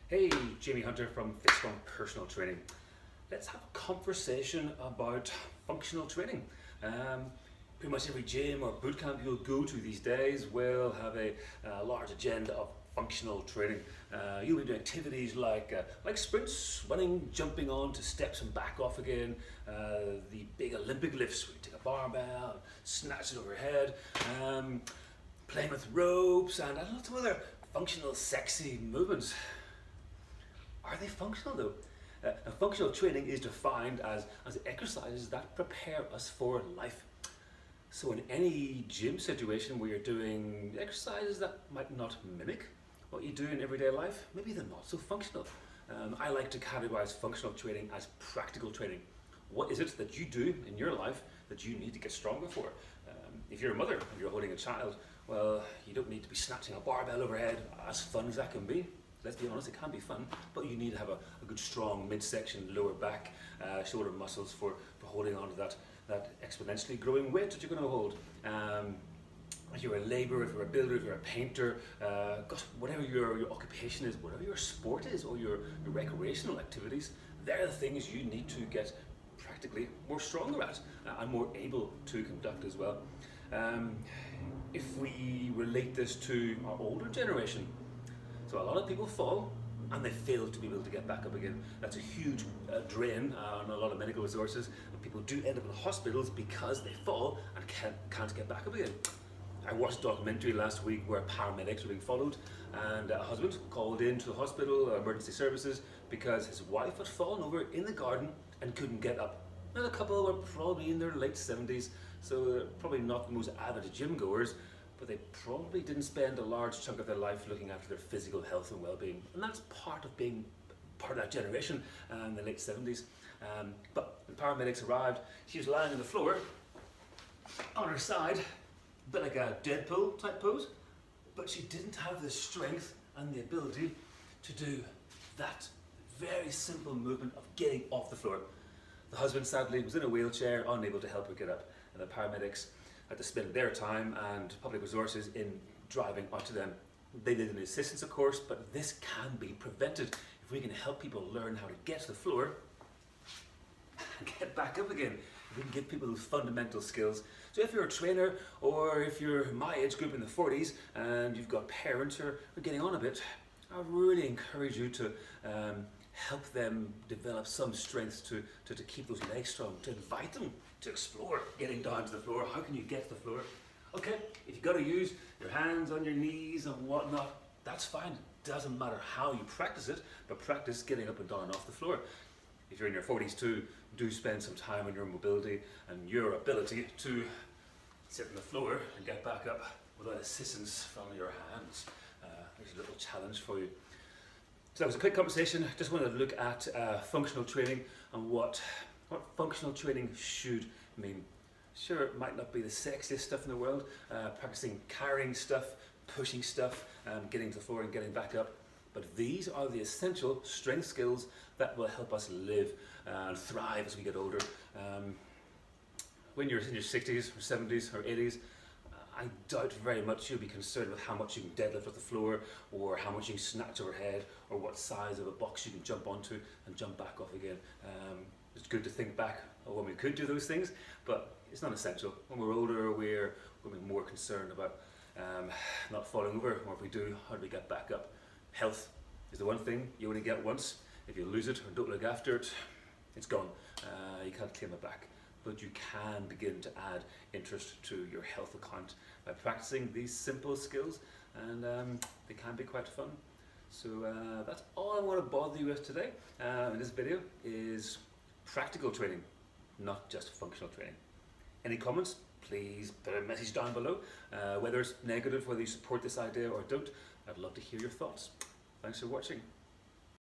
Hey, Jamie Hunter from FitStrong Personal Training. Let's have a conversation about functional training. Pretty much every gym or boot camp you'll go to these days will have a large agenda of functional training. You'll be doing activities like sprints, running, jumping on to steps and back off again, the big Olympic lifts where you take a barbell, snatch it overhead, playing with ropes, and lots of other functional, sexy movements. Are they functional though? Functional training is defined as exercises that prepare us for life. So in any gym situation where you're doing exercises that might not mimic what you do in everyday life, maybe they're not so functional. I like to categorize functional training as practical training. What is it that you do in your life that you need to get stronger for? If you're a mother and you're holding a child, well, you don't need to be snatching a barbell overhead, as fun as that can be. Let's be honest, it can be fun, but you need to have a good strong midsection, lower back, shoulder muscles for holding on to that exponentially growing weight that you're going to hold. If you're a labourer, if you're a builder, if you're a painter, whatever your occupation is, whatever your sport is, or your recreational activities, they're the things you need to get practically more stronger at and more able to conduct as well. If we relate this to our older generation, so a lot of people fall and they fail to be able to get back up again. That's a huge drain on a lot of medical resources, and people do end up in hospitals because they fall and can't get back up again. I watched a documentary last week where paramedics were being followed, and a husband called into the hospital emergency services because his wife had fallen over in the garden and couldn't get up. Now the couple were probably in their late 70s, so they're probably not the most avid gym goers, but they probably didn't spend a large chunk of their life looking after their physical health and well-being. And that's part of being part of that generation in the late 70s. But when paramedics arrived, she was lying on the floor on her side, a bit like a Deadpool type pose, but she didn't have the strength and the ability to do that very simple movement of getting off the floor. The husband sadly was in a wheelchair, unable to help her get up, and the paramedics had to spend their time and public resources in driving out to them. They needed an assistance, of course, but this can be prevented if we can help people learn how to get to the floor and get back up again. If we can give people those fundamental skills. So if you're a trainer, or if you're my age group in the 40s and you've got parents who are getting on a bit, I really encourage you to help them develop some strength to keep those legs strong, to invite them to explore getting down to the floor. How can you get to the floor? Okay, if you've got to use your hands on your knees and whatnot, that's fine. Doesn't matter how you practice it, but practice getting up and down off the floor. If you're in your 40s too, do spend some time on your mobility and your ability to sit on the floor and get back up without assistance from your hands. There's a little challenge for you. So that was a quick conversation. Just wanted to look at functional training and what functional training should mean. Sure, it might not be the sexiest stuff in the world, practicing carrying stuff, pushing stuff, getting to the floor and getting back up, but these are the essential strength skills that will help us live and thrive as we get older. When you're in your 60s or 70s or 80s, I doubt very much you'll be concerned with how much you can deadlift off the floor, or how much you can snatch overhead, or what size of a box you can jump onto and jump back off again. It's good to think back of when we could do those things, but it's not essential. When we're older, we're more concerned about not falling over, or if we do, how do we get back up? Health is the one thing you only get once. If you lose it or don't look after it, it's gone. You can't claim it back. But you can begin to add interest to your health account by practicing these simple skills, and they can be quite fun. So that's all I want to bother you with today in this video is practical training, not just functional training. Any comments? Please put a message down below, whether it's negative, whether you support this idea or don't. I'd love to hear your thoughts. Thanks for watching.